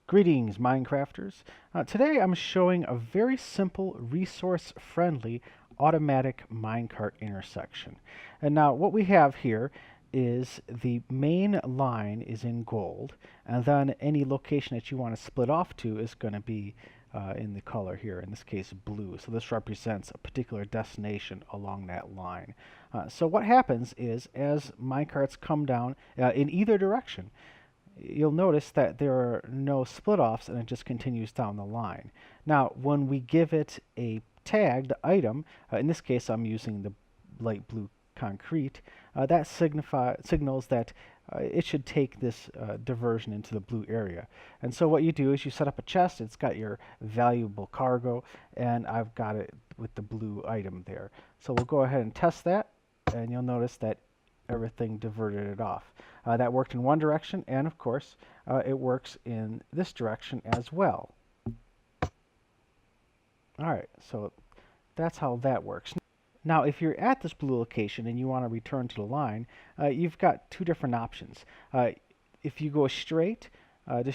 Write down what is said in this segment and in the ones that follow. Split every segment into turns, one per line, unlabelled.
Greetings, Minecrafters. Today I'm showing a very simple, resource-friendly, automatic minecart intersection. And now what we have here is the main line is in gold, and then any location that you want to split off to is going to be in the color here, in this case blue. So this represents a particular destination along that line. So what happens is, as minecarts come down in either direction, you'll notice that there are no split-offs and it just continues down the line. Now, when we give it a tag, the item, in this case I'm using the light blue concrete, that signals that it should take this diversion into the blue area. And so what you do is you set up a chest, it's got your valuable cargo, and I've got it with the blue item there. So we'll go ahead and test that, and you'll notice that everything diverted it off. That worked in one direction, and of course, it works in this direction as well. Alright, so that's how that works. Now, if you're at this blue location and you want to return to the line, you've got two different options. If you go just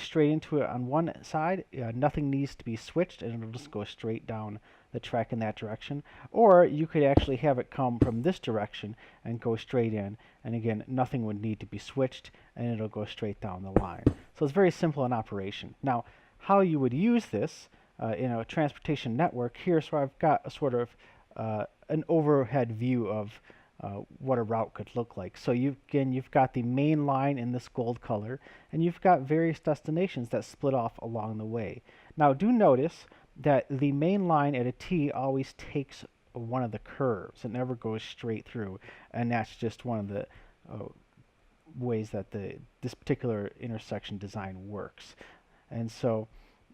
straight into it on one side, nothing needs to be switched, and it'll just go straight down the track in that direction. Or you could actually have it come from this direction and go straight in, and again, nothing would need to be switched, and it'll go straight down the line. So it's very simple in operation. Now, how you would use this in a transportation network, here's where I've got a sort of an overhead view of what a route could look like. So you've got the main line in this gold color, and you've got various destinations that split off along the way. Now do notice that the main line at a T always takes one of the curves. It never goes straight through, and that's just one of the ways that this particular intersection design works. And so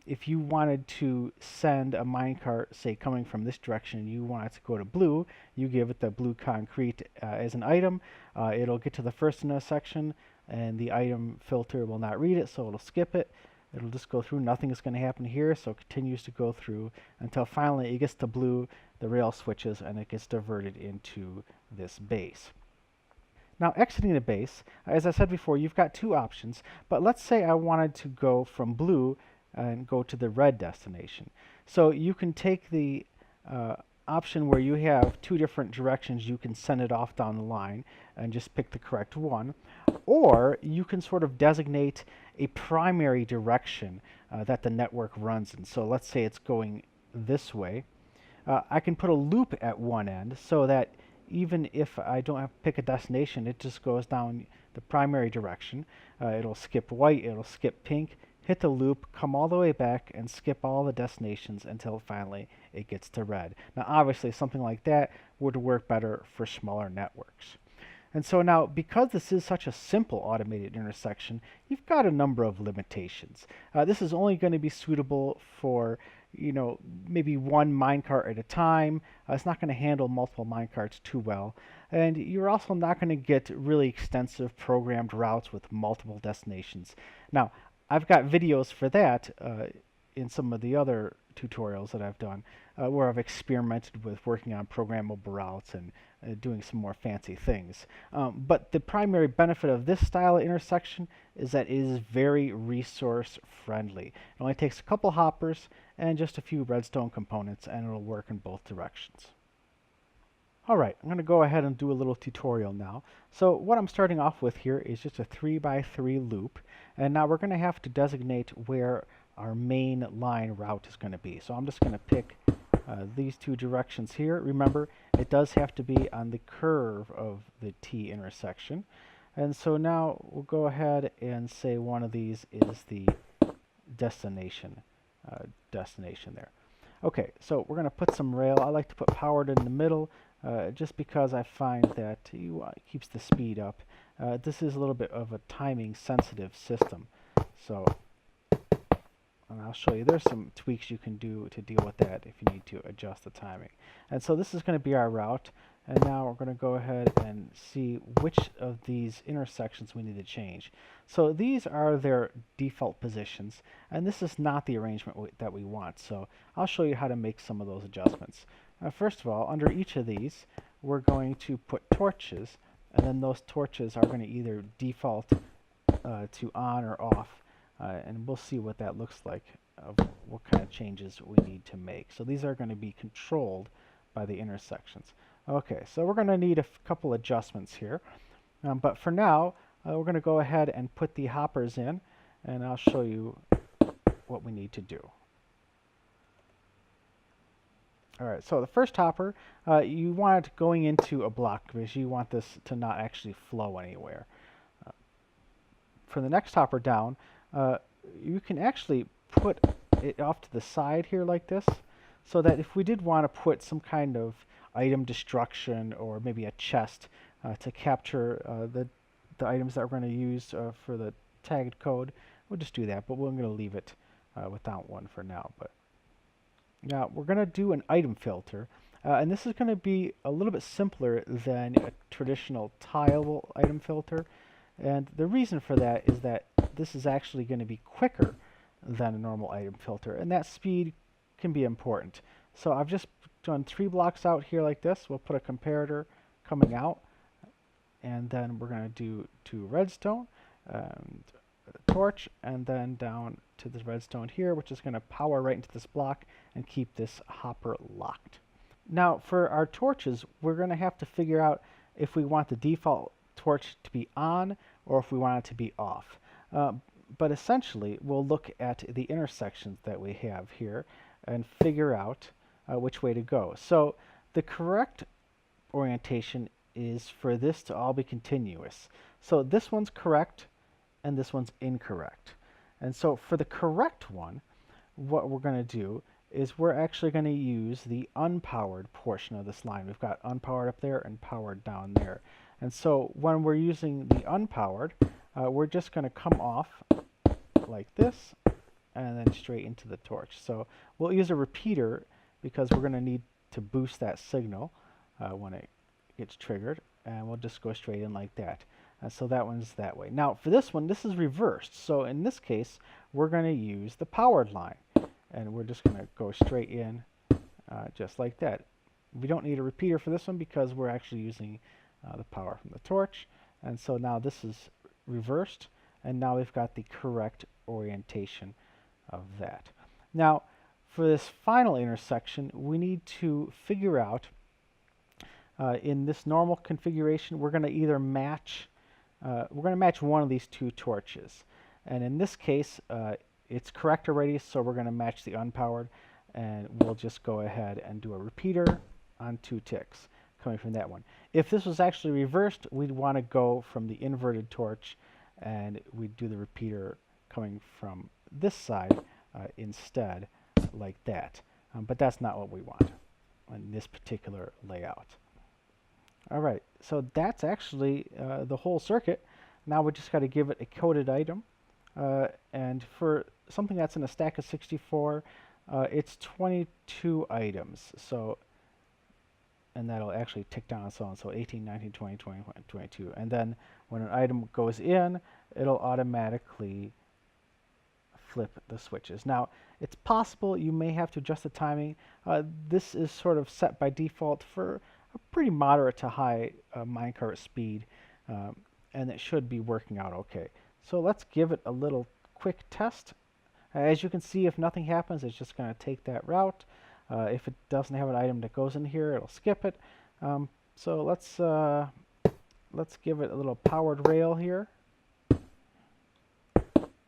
if you wanted to send a minecart, say coming from this direction, and you want it to go to blue, you give it the blue concrete as an item. It'll get to the first intersection, and the item filter will not read it, so it'll skip it. It'll just go through. Nothing is going to happen here, so it continues to go through until finally it gets to blue, the rail switches, and it gets diverted into this base. Now, exiting the base, as I said before, you've got two options, but let's say I wanted to go from blue and go to the red destination. So you can take the option where you have two different directions. You can send it off down the line and just pick the correct one, or you can sort of designate a primary direction that the network runs in. So let's say it's going this way. I can put a loop at one end so that even if I don't have to pick a destination, it just goes down the primary direction. It'll skip white, it'll skip pink, hit the loop, come all the way back, and skip all the destinations until finally it gets to red. Now obviously something like that would work better for smaller networks. And so now, because this is such a simple automated intersection, you've got a number of limitations. This is only going to be suitable for, maybe one minecart at a time. It's not going to handle multiple minecarts too well. And you're also not going to get really extensive programmed routes with multiple destinations. Now, I've got videos for that in some of the other tutorials that I've done where I've experimented with working on programmable routes and doing some more fancy things. But the primary benefit of this style of intersection is that it is very resource friendly. It only takes a couple hoppers and just a few redstone components, and it'll work in both directions. Alright, I'm going to go ahead and do a little tutorial now. So what I'm starting off with here is just a 3x3 loop, and now we're going to have to designate where our main line route is going to be. So I'm just going to pick these two directions here. Remember, it does have to be on the curve of the T intersection. And so now we'll go ahead and say one of these is the destination there. Okay, so we're going to put some rail. I like to put powered in the middle just because I find that it keeps the speed up. This is a little bit of a timing sensitive system. So, and I'll show you, there's some tweaks you can do to deal with that if you need to adjust the timing. And so this is going to be our route, and now we're going to go ahead and see which of these intersections we need to change. So these are their default positions, and this is not the arrangement that we want. So I'll show you how to make some of those adjustments. First of all, under each of these, we're going to put torches, and then those torches are going to either default to on or off and we'll see what that looks like, of what kind of changes we need to make. So these are going to be controlled by the intersections. Okay, so we're going to need a couple adjustments here, but for now we're going to go ahead and put the hoppers in, and I'll show you what we need to do. Alright, so the first hopper, you want it going into a block because you want this to not actually flow anywhere. For the next hopper down, you can actually put it off to the side here like this, so that if we did want to put some kind of item destruction or maybe a chest to capture the items that we're going to use for the tagged code, we'll just do that, but we're going to leave it without one for now. But now we're going to do an item filter, and this is going to be a little bit simpler than a traditional tile item filter. And the reason for that is that this is actually going to be quicker than a normal item filter, and that speed can be important. So I've just done 3 blocks out here like this. We'll put a comparator coming out, and then we're going to do 2 redstone and a torch, and then down to this redstone here, which is going to power right into this block and keep this hopper locked. Now for our torches, we're going to have to figure out if we want the default torch to be on or if we want it to be off. But essentially we'll look at the intersections that we have here and figure out which way to go. So the correct orientation is for this to all be continuous. So this one's correct and this one's incorrect. And so for the correct one, what we're going to do is we're actually going to use the unpowered portion of this line. We've got unpowered up there and powered down there. And so when we're using the unpowered, we're just going to come off like this and then straight into the torch. So we'll use a repeater because we're going to need to boost that signal when it gets triggered, and we'll just go straight in like that. So that one's that way. Now for this one, this is reversed. So in this case, we're going to use the powered line, and we're just going to go straight in just like that. We don't need a repeater for this one because we're actually using the power from the torch. And so now this is reversed, and now we've got the correct orientation of that. Now for this final intersection, we need to figure out in this normal configuration, we're going to either match one of these 2 torches, and in this case it's correct already, so we're going to match the unpowered, and we'll just go ahead and do a repeater on 2 ticks coming from that one. If this was actually reversed, we'd want to go from the inverted torch, and we'd do the repeater coming from this side instead, like that. But that's not what we want in this particular layout. Alright, so that's actually the whole circuit. Now we just got to give it a coded item, and for something that's in a stack of 64, it's 22 items. So, and that'll actually tick down and so on. So 18, 19, 20, 21, 22. And then when an item goes in, it'll automatically flip the switches. Now, it's possible you may have to adjust the timing. This is sort of set by default for a pretty moderate to high minecart speed, and it should be working out okay. So let's give it a little quick test. As you can see, if nothing happens, it's just going to take that route. If it doesn't have an item that goes in here, it'll skip it. So let's give it a little powered rail here,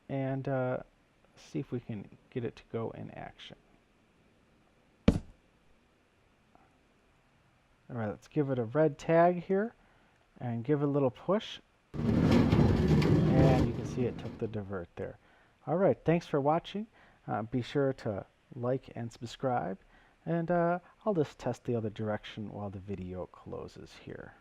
and see if we can get it to go in action. Alright, let's give it a red tag here and give it a little push, and you can see it took the divert there. Alright, thanks for watching. Be sure to like and subscribe, and I'll just test the other direction while the video closes here.